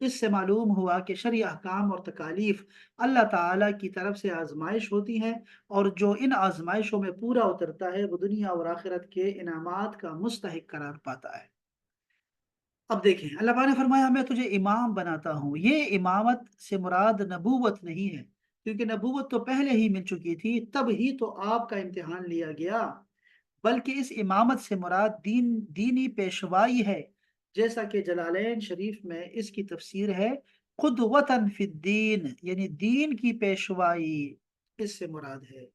اس سے معلوم ہوا کہ شرعی احکام اور تکالیف اللہ تعالیٰ کی طرف سے آزمائش ہوتی ہیں، اور جو ان آزمائشوں میں پورا اترتا ہے وہ دنیا اور آخرت کے انعامات کا مستحق قرار پاتا ہے۔ اب دیکھیں، اللہ پاک نے فرمایا میں تجھے امام بناتا ہوں۔ یہ امامت سے مراد نبوت نہیں ہے، کیونکہ نبوت تو پہلے ہی مل چکی تھی، تب ہی تو آپ کا امتحان لیا گیا، بلکہ اس امامت سے مراد دینی پیشوائی ہے، جیسا کہ جلالین شریف میں اس کی تفسیر ہے قدوتاً فی الدین، یعنی دین کی پیشوائی اس سے مراد ہے۔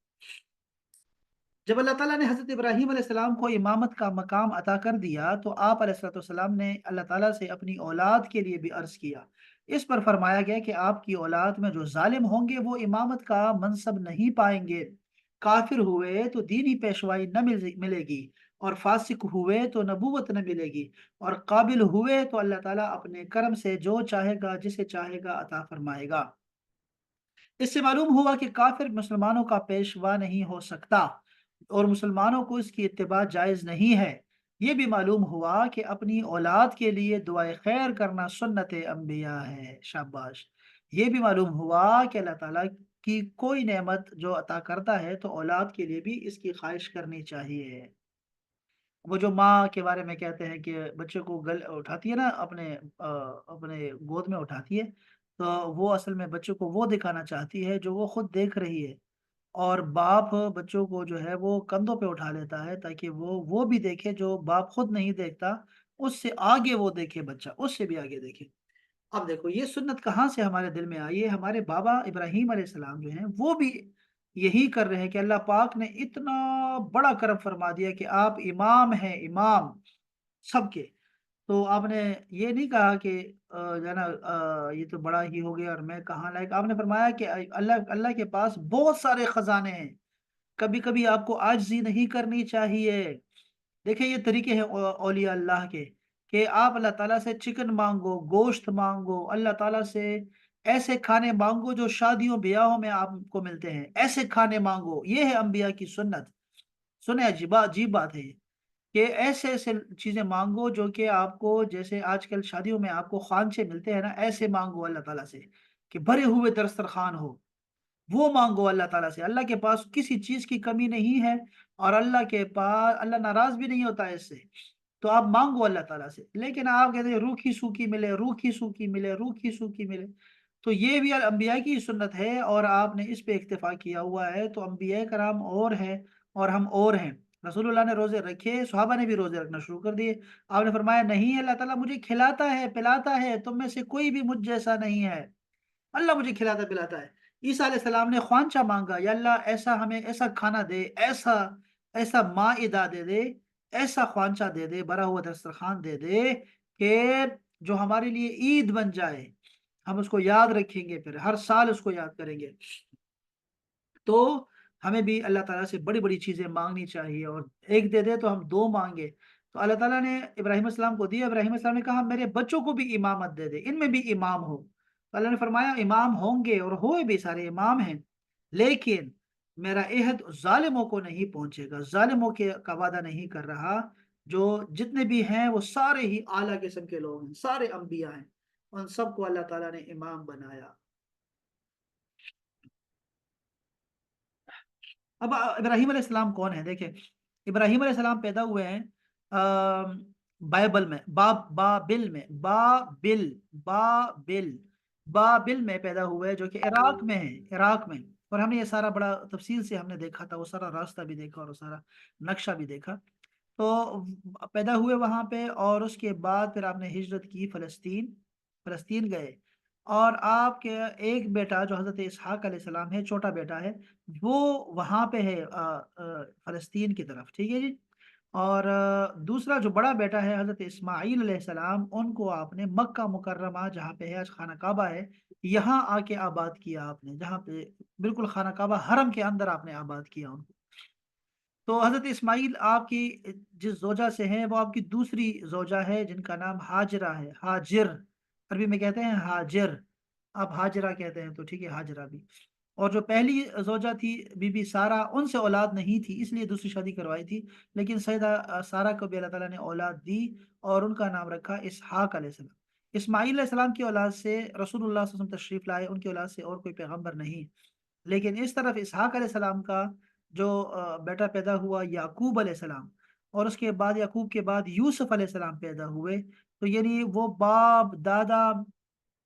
جب اللہ تعالیٰ نے حضرت ابراہیم علیہ السلام کو امامت کا مقام عطا کر دیا تو آپ علیہ الصلوۃ والسلام نے اللہ تعالیٰ سے اپنی اولاد کے لیے بھی عرض کیا۔ اس پر فرمایا گیا کہ آپ کی اولاد میں جو ظالم ہوں گے وہ امامت کا منصب نہیں پائیں گے، کافر ہوئے تو دینی پیشوائی نہ ملے گی، اور فاسق ہوئے تو نبوت نہ ملے گی، اور قابل ہوئے تو اللہ تعالیٰ اپنے کرم سے جو چاہے گا جسے چاہے گا عطا فرمائے گا۔ اس سے معلوم ہوا کہ کافر مسلمانوں کا پیشوا نہیں ہو سکتا، اور مسلمانوں کو اس کی اتباع جائز نہیں ہے۔ یہ بھی معلوم ہوا کہ اپنی اولاد کے لیے دعائے خیر کرنا سنت انبیاء ہے۔ شاباش! یہ بھی معلوم ہوا کہ اللہ تعالیٰ کی کوئی نعمت جو عطا کرتا ہے تو اولاد کے لیے بھی اس کی خواہش کرنی چاہیے۔ وہ جو ماں کے بارے میں کہتے ہیں کہ بچے کو گل اٹھاتی ہے نا، اپنے گود میں اٹھاتی ہے، تو وہ اصل میں بچے کو وہ دکھانا چاہتی ہے جو وہ خود دیکھ رہی ہے، اور باپ بچوں کو جو ہے وہ کندھوں پہ اٹھا لیتا ہے تاکہ وہ بھی دیکھے جو باپ خود نہیں دیکھتا، اس سے آگے وہ دیکھے، بچہ اس سے بھی آگے دیکھے۔ اب دیکھو یہ سنت کہاں سے ہمارے دل میں آئی ہے؟ ہمارے بابا ابراہیم علیہ السلام جو ہیں وہ بھی یہی کر رہے ہیں کہ اللہ پاک نے اتنا بڑا کرم فرما دیا کہ آپ امام ہیں، امام سب کے۔ تو آپ نے یہ نہیں کہا کہ جو ہے نا یہ تو بڑا ہی ہو گیا اور میں کہاں لائق۔ آپ نے فرمایا کہ اللہ اللہ کے پاس بہت سارے خزانے ہیں، کبھی کبھی آپ کو عاجزی نہیں کرنی چاہیے۔ دیکھیں یہ طریقے ہیں اولیاء اللہ کے، کہ آپ اللہ تعالیٰ سے چکن مانگو، گوشت مانگو، اللہ تعالیٰ سے ایسے کھانے مانگو جو شادیوں بیاہوں میں آپ کو ملتے ہیں، ایسے کھانے مانگو۔ یہ ہے انبیاء کی سنت۔ سنیں، عجیب عجیب بات ہے یہ، کہ ایسے ایسے چیزیں مانگو جو کہ آپ کو، جیسے آج کل شادیوں میں آپ کو خوانچے ملتے ہیں نا، ایسے مانگو اللہ تعالیٰ سے کہ بھرے ہوئے دسترخوان ہو، وہ مانگو اللہ تعالیٰ سے۔ اللہ کے پاس کسی چیز کی کمی نہیں ہے، اور اللہ کے پاس اللہ ناراض بھی نہیں ہوتا ہے اس سے، تو آپ مانگو اللہ تعالیٰ سے۔ لیکن آپ کہتے ہیں روکھی سوکھی ملے، روکھی سوکھی ملے، روکھی سوکھی ملے، تو یہ بھی انبیاء کی سنت ہے، اور آپ نے اس پہ اکتفا کیا ہوا ہے۔ تو انبیاء کرام اور ہیں اور ہم اور ہیں۔ رسول اللہ نے روزے رکھے، صحابہ نے بھی روزے رکھنا شروع کر دیے۔ آپ نے فرمایا نہیں، اللہ تعالیٰ مجھے کھلاتا ہے پلاتا ہے، تم میں سے کوئی بھی مجھ جیسا نہیں ہے، اللہ مجھے کھلاتا پلاتا ہے۔ عیسیٰ علیہ السلام نے خوانچہ مانگا، یا اللہ ایسا ہمیں ایسا کھانا دے، ایسا ایسا مائدہ دے دے، ایسا خوانچہ دے دے، بھرا ہوا دسترخوان دے دے کہ جو ہمارے لیے عید بن جائے، ہم اس کو یاد رکھیں گے، پھر ہر سال اس کو یاد کریں گے۔ تو ہمیں بھی اللہ تعالیٰ سے بڑی بڑی چیزیں مانگنی چاہیے، اور ایک دے دے تو ہم دو مانگے۔ تو اللہ تعالیٰ نے ابراہیم السلام کو دیا، ابراہیم السلام نے کہا میرے بچوں کو بھی امامت دے دے، ان میں بھی امام ہو۔ تو اللہ نے فرمایا امام ہوں گے، اور ہوئے بھی سارے امام ہیں، لیکن میرا عہد ظالموں کو نہیں پہنچے گا، ظالموں کے کا وعدہ نہیں کر رہا۔ جو جتنے بھی ہیں وہ سارے ہی اعلیٰ قسم کے لوگ ہیں، سارے انبیاء ہیں، ان سب کو اللہ تعالیٰ نے امام بنایا۔ اب ابراہیم علیہ السلام کون ہے؟ دیکھیں، ابراہیم علیہ السلام پیدا ہوئے ہیں بائبل میں، بابل بابل میں پیدا ہوئے ہیں، جو کہ عراق میں ہے، عراق میں۔ اور ہم نے یہ سارا بڑا تفصیل سے ہم نے دیکھا تھا، وہ سارا راستہ بھی دیکھا اور وہ سارا نقشہ بھی دیکھا۔ تو پیدا ہوئے وہاں پہ، اور اس کے بعد پھر آپ نے ہجرت کی، فلسطین فلسطین گئے، اور آپ کے ایک بیٹا جو حضرت اسحاق علیہ السلام ہے، چھوٹا بیٹا ہے، وہ وہاں پہ ہے فلسطین کی طرف، ٹھیک ہے جی۔ اور دوسرا جو بڑا بیٹا ہے حضرت اسماعیل علیہ السلام، ان کو آپ نے مکہ مکرمہ جہاں پہ ہے آج خانہ کعبہ ہے، یہاں آ کے آباد کیا آپ نے، جہاں پہ بالکل خانہ کعبہ حرم کے اندر آپ نے آباد کیا ان کو۔ تو حضرت اسماعیل آپ کی جس زوجہ سے ہیں وہ آپ کی دوسری زوجہ ہے، جن کا نام ہاجرہ ہے، ہاجر عربی میں کہتے ہیں ہاجر، آپ ہاجرہ کہتے ہیں تو ٹھیک ہے، ہاجرہ بھی۔ اور جو پہلی زوجہ تھی بی بی سارہ، ان سے اولاد نہیں تھی، اس لیے دوسری شادی کروائی تھی، لیکن سیدہ سارہ کو بھی اللہ تعالیٰ نے اولاد دی، اور ان کا نام رکھا اسحاق علیہ السلام۔ اسماعیل علیہ السلام کی اولاد سے رسول اللہ صلی اللہ علیہ وسلم تشریف لائے، ان کی اولاد سے اور کوئی پیغمبر نہیں۔ لیکن اس طرف اسحاق علیہ السلام کا جو بیٹا پیدا ہوا یعقوب علیہ السلام، اور اس کے بعد یعقوب کے بعد یوسف علیہ السلام پیدا ہوئے، تو یعنی وہ باپ دادا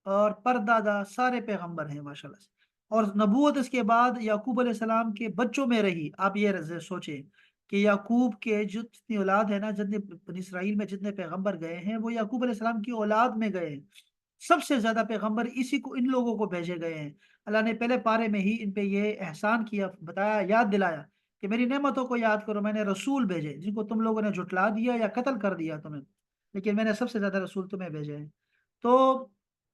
اور پردادا سارے پیغمبر ہیں ماشاء اللہ سے۔ اور نبوت اس کے بعد یعقوب علیہ السلام کے بچوں میں رہی۔ آپ یہ سوچیں کہ یعقوب کے جتنی اولاد ہے نا، جتنے بنی اسرائیل میں جتنے پیغمبر گئے ہیں وہ یعقوب علیہ السلام کی اولاد میں گئے ہیں۔ سب سے زیادہ پیغمبر اسی کو، ان لوگوں کو بھیجے گئے ہیں۔ اللہ نے پہلے پارے میں ہی ان پہ یہ احسان کیا، بتایا، یاد دلایا کہ میری نعمتوں کو یاد کرو، میں نے رسول بھیجے جن کو تم لوگوں نے جھٹلا دیا یا قتل کر دیا تمہیں، لیکن میں نے سب سے زیادہ رسول تمہیں بھیجے ہیں۔ تو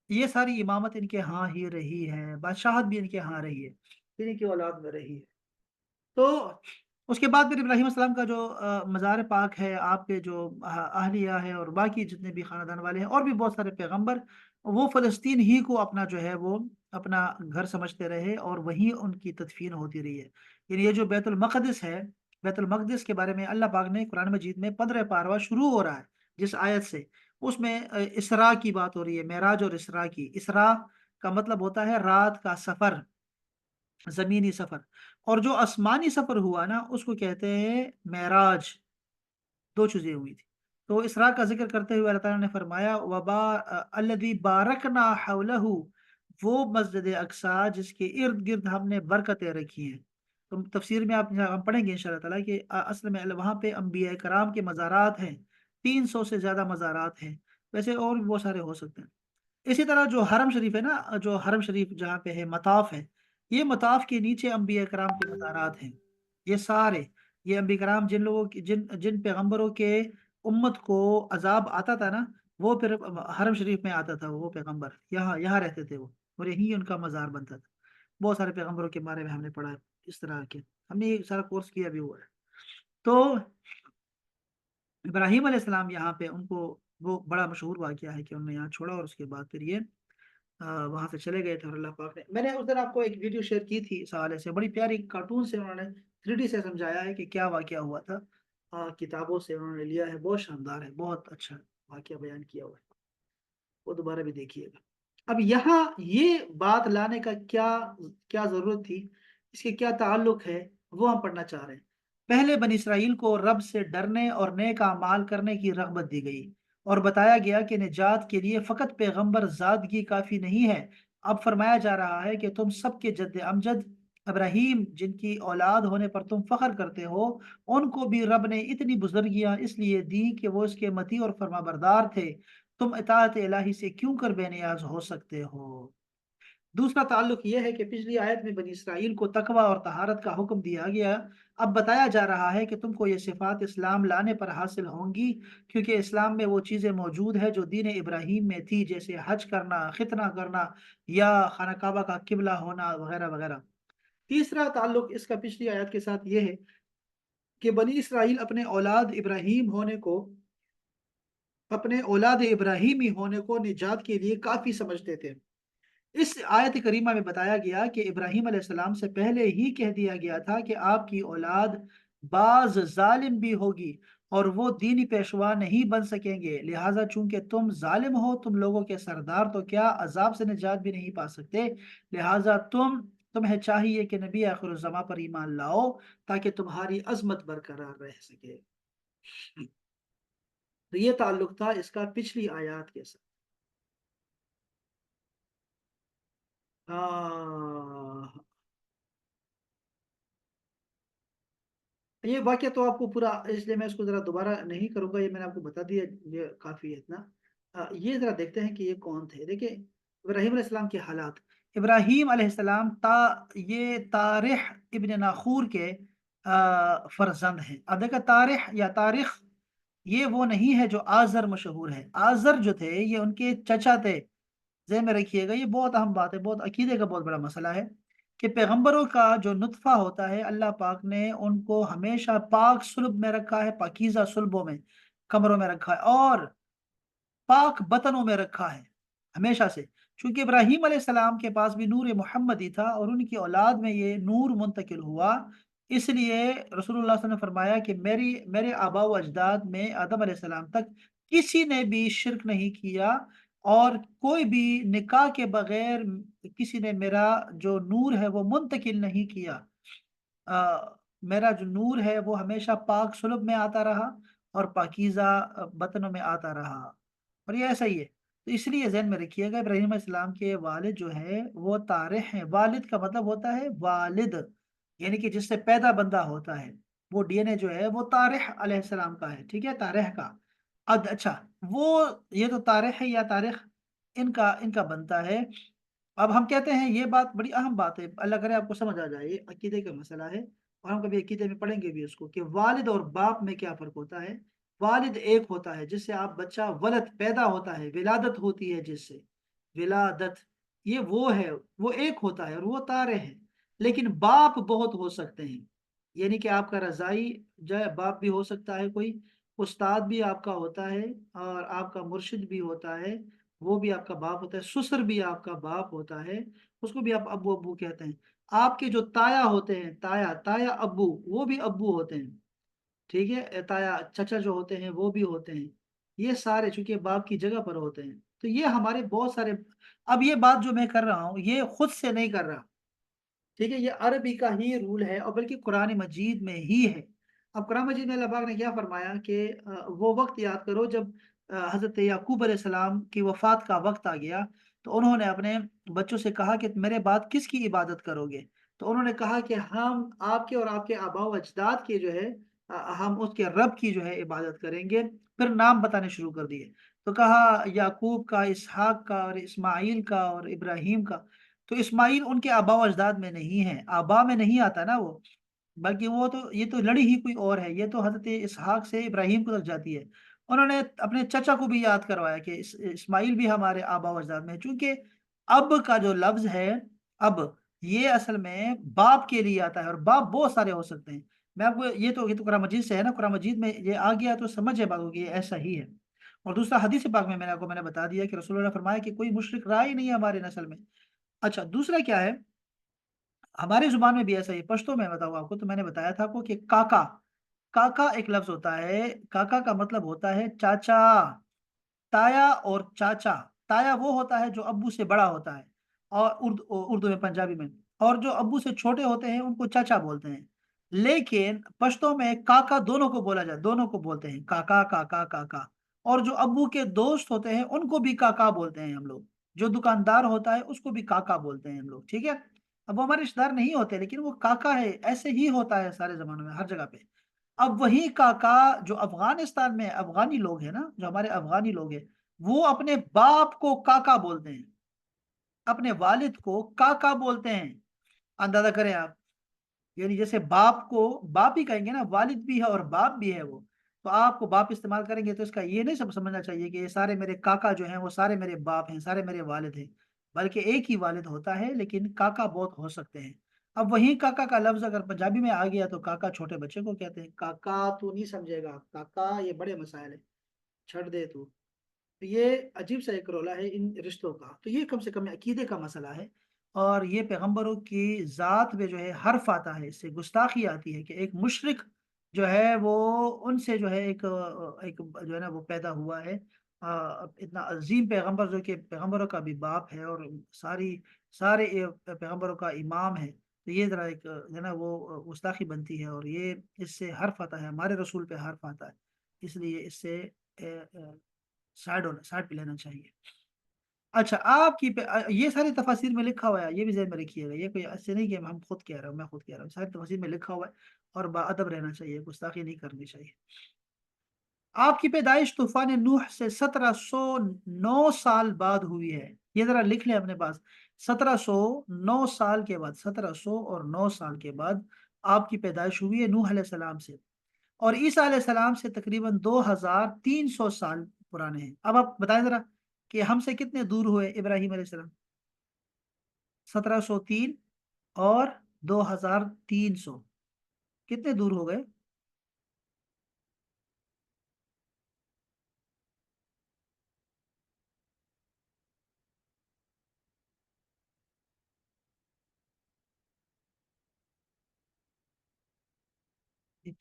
یہ ساری امامت ان کے ہاں ہی رہی ہے، بادشاہت بھی ان کے ہاں رہی ہے، انہیں کی اولاد میں رہی ہے۔ تو اس کے بعد پھر ابراہیم علیہ السلام کا جو مزار پاک ہے، آپ کے جو اہلیہ ہے اور باقی جتنے بھی خاندان والے ہیں اور بھی بہت سارے پیغمبر، وہ فلسطین ہی کو اپنا جو ہے وہ اپنا گھر سمجھتے رہے اور وہیں ان کی تدفین ہوتی رہی ہے۔ یعنی یہ جو بیت المقدس ہے، بیت المقدس کے بارے میں اللہ پاک نے قرآن مجید میں 15 پاروا شروع ہو رہا ہے جس آیت سے، اس میں اسراء کی بات ہو رہی ہے، معراج اور اسراء کی۔ اسراء کا مطلب ہوتا ہے رات کا سفر، زمینی سفر، اور جو آسمانی سفر ہوا نا اس کو کہتے ہیں معراج۔ دو چیزیں ہوئی تھی۔ تو اسراء کا ذکر کرتے ہوئے اللہ تعالیٰ نے فرمایا وبا الذی بارکنا حولہ، وہ مسجد اقصی جس کے ارد گرد ہم نے برکتیں رکھی ہیں۔ تو تفسیر میں آپ ہم پڑھیں گے انشاءاللہ تعالیٰ کہ اصل میں وہاں پہ انبیاء کرام کے مزارات ہیں، 300 سے زیادہ مزارات ہیں، ویسے اور بھی بہت سارے ہو سکتے ہیں۔ اسی طرح جو حرم شریف ہے نا، جو حرم شریف جہاں پہ ہے مطاف ہے، یہ مطاف کے نیچے انبیاء کرام کے مزارات ہیں۔ یہ سارے، یہ انبیاء کرام جن لوگوں کی، جن پیغمبروں کے امت کو عذاب آتا تھا نا، وہ پھر حرم شریف میں آتا تھا، وہ پیغمبر یہاں یہاں رہتے تھے وہ، اور یہیں ان کا مزار بنتا تھا۔ بہت سارے پیغمبروں کے بارے میں ہم نے پڑھا ہے، اس طرح کے ہم نے یہ سارا کورس کیا بھی ہوا ہے۔ تو ابراہیم علیہ السلام یہاں پہ ان کو، وہ بڑا مشہور واقعہ ہے کہ انہوں نے یہاں چھوڑا اور اس کے بعد پھر یہ وہاں سے چلے گئے تھے، اور اللہ پاک نے، میں نے اس دن آپ کو ایک ویڈیو شیئر کی تھی اس حوالے سے، بڑی پیاری کارٹون سے انہوں نے 3D سے سمجھایا ہے کہ کیا واقعہ ہوا تھا۔ کتابوں سے انہوں نے لیا ہے، بہت شاندار ہے، بہت اچھا واقعہ بیان کیا ہوا ہے، وہ دوبارہ بھی دیکھیے گا۔ اب یہاں یہ بات لانے کا کیا کیا ضرورت تھی، اس کے کیا تعلق ہے، وہ ہم پڑھنا چاہ رہے ہیں۔ پہلے بنی اسرائیل کو رب سے ڈرنے اور نیک اعمال کرنے کی رغبت دی گئی، اور بتایا گیا کہ نجات کے لیے فقط پیغمبر زادگی کافی نہیں ہے۔ اب فرمایا جا رہا ہے کہ تم سب کے جد امجد ابراہیم، جن کی اولاد ہونے پر تم فخر کرتے ہو، ان کو بھی رب نے اتنی بزرگیاں اس لیے دی کہ وہ اس کے مطیع اور فرما بردار تھے۔ تم اطاعت الہی سے کیوں کر بے نیاز ہو سکتے ہو؟ دوسرا تعلق یہ ہے کہ پچھلی آیت میں بنی اسرائیل کو تقوی اور طہارت کا حکم دیا گیا، اب بتایا جا رہا ہے کہ تم کو یہ صفات اسلام لانے پر حاصل ہوں گی، کیونکہ اسلام میں وہ چیزیں موجود ہے جو دین ابراہیم میں تھی، جیسے حج کرنا، ختنہ کرنا، یا خانہ کعبہ کا قبلہ ہونا، وغیرہ وغیرہ۔ تیسرا تعلق اس کا پچھلی آیت کے ساتھ یہ ہے کہ بنی اسرائیل اپنے اولاد ابراہیمی ہونے کو نجات کے لیے کافی سمجھتے تھے۔ اس آیت کریمہ میں بتایا گیا کہ ابراہیم علیہ السلام سے پہلے ہی کہہ دیا گیا تھا کہ آپ کی اولاد بعض ظالم بھی ہوگی اور وہ دینی پیشوا نہیں بن سکیں گے، لہٰذا چونکہ تم ظالم ہو، تم لوگوں کے سردار، تو کیا عذاب سے نجات بھی نہیں پا سکتے؟ لہٰذا تمہیں چاہیے کہ نبی آخر الزماں پر ایمان لاؤ تاکہ تمہاری عظمت برقرار رہ سکے۔ تو یہ تعلق تھا اس کا پچھلی آیات کے ساتھ۔ ہاں، یہ واقعہ تو آپ کو پورا، اس لیے میں اس کو ذرا دوبارہ نہیں کروں گا، یہ میں نے آپ کو بتا دیا، یہ کافی ہے اتنا۔ یہ ذرا دیکھتے ہیں کہ یہ کون تھے۔ دیکھیں ابراہیم علیہ السلام کے حالات۔ ابراہیم علیہ السلام یہ تارح ابن ناخور کے فرزند ہیں۔ اب دیکھا، تارح یا تاریخ، یہ وہ نہیں ہے جو آزر مشہور ہے۔ آزر جو تھے یہ ان کے چچا تھے۔ ذہن میں رکھیے گا، یہ بہت اہم بات ہے، بہت عقیدے کا بہت بڑا مسئلہ ہے کہ پیغمبروں کا جو نطفہ ہوتا ہے، اللہ پاک نے ان کو ہمیشہ پاک صلب میں رکھا ہے، پاکیزہ صلبوں میں، کمروں میں رکھا ہے، اور پاک بطنوں میں رکھا ہے ہمیشہ سے، چونکہ ابراہیم علیہ السلام کے پاس بھی نور محمدی تھا اور ان کی اولاد میں یہ نور منتقل ہوا۔ اس لیے رسول اللہ صلی اللہ علیہ وسلم نے فرمایا کہ میرے آبا و اجداد میں آدم علیہ السلام تک کسی نے بھی شرک نہیں کیا، اور کوئی بھی نکاح کے بغیر کسی نے میرا جو نور ہے وہ منتقل نہیں کیا۔ آ، میرا جو نور ہے وہ ہمیشہ پاک سلب میں آتا رہا اور پاکیزہ بطنوں میں آتا رہا، اور یہ ایسا ہی ہے۔ تو اس لیے ذہن میں رکھیے گا، ابراہیم علیہ السلام کے والد جو ہے وہ طارح ہیں۔ والد کا مطلب ہوتا ہے والد، یعنی کہ جس سے پیدا بندہ ہوتا ہے، وہ ڈی این اے جو ہے وہ طارح علیہ السلام کا ہے، ٹھیک ہے، طارح کا۔ اچھا، وہ یہ تو طارح ہے یا طارح، ان کا بنتا ہے۔ اب ہم کہتے ہیں یہ بات بڑی اہم بات ہے، اللہ کرے آپ کو سمجھ آ جائے، یہ عقیدے کا مسئلہ ہے، اور ہم کبھی عقیدے میں پڑھیں گے بھی اس کو کہ والد اور باپ میں کیا فرق ہوتا ہے۔ والد ایک ہوتا ہے جس سے آپ بچہ ولد پیدا ہوتا ہے، ولادت ہوتی ہے جس سے، ولادت، یہ وہ ہے، وہ ایک ہوتا ہے اور وہ تارے ہیں۔ لیکن باپ بہت ہو سکتے ہیں، یعنی کہ آپ کا رضائی جو ہے باپ بھی ہو سکتا ہے، کوئی استاد بھی آپ کا ہوتا ہے، اور آپ کا مرشد بھی ہوتا ہے، وہ بھی آپ کا باپ ہوتا ہے، سسر بھی آپ کا باپ ہوتا ہے، اس کو بھی آپ ابو ابو کہتے ہیں۔ آپ کے جو تایا ہوتے ہیں، تایا تایا ابو، وہ بھی ابو ہوتے ہیں، ٹھیک ہے، تایا چچا جو ہوتے ہیں وہ بھی ہوتے ہیں، یہ سارے چونکہ باپ کی جگہ پر ہوتے ہیں۔ تو یہ ہمارے بہت سارے، اب یہ بات جو میں کر رہا ہوں یہ خود سے نہیں کر رہا، ٹھیک ہے، یہ عربی کا ہی رول ہے، اور بلکہ قرآن مجید میں ہی ہے۔ اب قرآن مجید میں اللہ پاک نے کیا فرمایا کہ وہ وقت یاد کرو جب حضرت یعقوب علیہ السلام کی وفات کا وقت آ گیا، تو انہوں نے اپنے بچوں سے کہا کہ میرے بعد کس کی عبادت کرو گے؟ تو انہوں نے کہا کہ ہم آپ کے اور آپ کے آباء و اجداد کے جو ہے ہم اس کے رب کی جو ہے عبادت کریں گے۔ پھر نام بتانے شروع کر دیے، تو کہا یعقوب کا، اسحاق کا، اور اسماعیل کا، اور ابراہیم کا۔ تو اسماعیل ان کے آبا و اجداد میں نہیں ہے، آبا میں نہیں آتا نا وہ، بلکہ وہ تو یہ تو لڑی ہی کوئی اور ہے، یہ تو حضرت اسحاق سے ابراہیم کو تک جاتی ہے۔ انہوں نے اپنے چچا کو بھی یاد کروایا کہ اسماعیل بھی ہمارے آبا و اجداد میں ہے، چونکہ اب کا جو لفظ ہے، اب، یہ اصل میں باپ کے لیے آتا ہے، اور باپ بہت سارے ہو سکتے ہیں۔ میں آپ کو یہ تو قرآن مجید سے ہے نا، قرآن مجید میں یہ آ گیا تو سمجھے بات ہوگی، یہ ایسا ہی ہے۔ اور دوسرا حدیث پاک میں میں نے بتا دیا کہ رسول اللہ نے فرمایا کہ کوئی مشرک رہا ہی نہیں ہے ہمارے نسل میں۔ اچھا، دوسرا کیا ہے، ہماری زبان میں بھی ایسا ہی، پشتو میں بتاؤں آپ کو، تو میں نے بتایا تھا آپ کو کہ کاکا، کاکا ایک لفظ ہوتا ہے، کاکا کا مطلب ہوتا ہے چاچا۔ تایا اور چاچا، تایا وہ ہوتا ہے جو ابو سے بڑا ہوتا ہے، اور اردو میں، پنجابی میں، اور جو ابو سے چھوٹے ہوتے ہیں ان کو چاچا بولتے ہیں۔ لیکن پشتو میں کاکا دونوں کو بولا جائے، دونوں کو بولتے ہیں، کاکا کاکا کاکا۔ اور جو ابو کے دوست ہوتے ہیں ان کو بھی کاکا بولتے ہیں ہم لوگ، جو دکاندار ہوتا ہے اس کو بھی کاکا بولتے ہیں ہم لوگ، ٹھیک ہے۔ اب وہ ہمارے رشتے دار نہیں ہوتے لیکن وہ کاکا ہے، ایسے ہی ہوتا ہے سارے زمانوں میں ہر جگہ پہ۔ اب وہی کاکا جو افغانستان میں افغانی لوگ ہیں نا، جو ہمارے افغانی لوگ ہیں، وہ اپنے باپ کو کاکا بولتے ہیں، اپنے والد کو کاکا بولتے ہیں، اندازہ کریں آپ، یعنی جیسے باپ کو باپ ہی کہیں گے نا، والد بھی ہے اور باپ بھی ہے وہ، تو آپ کو باپ استعمال کریں گے تو اس کا یہ نہیں سمجھنا چاہیے کہ یہ سارے میرے کاکا جو ہیں وہ سارے میرے باپ ہیں، سارے میرے والد ہیں، بلکہ ایک ہی والد ہوتا ہے لیکن کاکا بہت ہو سکتے ہیں۔ اب وہی کاکا کا لفظ اگر پنجابی میں آ گیا تو کاکا چھوٹے بچے کو کہتے ہیں، کاکا تو نہیں سمجھے گا، کاکا یہ بڑے مسائل ہیں، چھڑ دے تو۔ تو یہ عجیب سا ایک رولا ہے ان رشتوں کا، تو یہ کم سے کم عقیدے کا مسئلہ ہے، اور یہ پیغمبروں کی ذات میں جو ہے حرف آتا ہے، اس سے گستاخی آتی ہے کہ ایک مشرک جو ہے وہ ان سے جو ہے ایک جو ہے نا وہ پیدا ہوا ہے، اتنا عظیم پیغمبر جو کہ پیغمبروں کا بھی باپ ہے اور سارے پیغمبروں کا امام ہے، تو یہ ذرا ایک جو ہے نا وہ گستاخی بنتی ہے، اور یہ اس سے حرف آتا ہے، ہمارے رسول پہ حرف آتا ہے، اس لیے اس سے سائڈ پہ لینا چاہیے۔ اچھا، آپ کی یہ ساری تفاسیر میں لکھا ہوا ہے، یہ بھی ذہن میں رکھیے گا، یہ کوئی ایسے نہیں کہ ہم خود کہہ رہے ہوں، میں خود کہہ رہا ہوں، ساری تفاسیر میں لکھا ہوا ہے، اور باادب رہنا چاہیے، گستاخی نہیں کرنی چاہیے۔ آپ کی پیدائش طوفان نوح سے 1709 سال بعد ہوئی ہے، یہ ذرا لکھ لیں اپنے پاس، 1709 سال کے بعد، 1709 کے بعد آپ کی پیدائش ہوئی ہے نوح علیہ السلام سے، اور عیسیٰ علیہ السلام سے تقریباً 2300 سال پرانے ہیں۔ اب آپ بتائیں ذرا کہ ہم سے کتنے دور ہوئے ابراہیم علیہ السلام؟ 1703 اور 2300، کتنے دور ہو گئے؟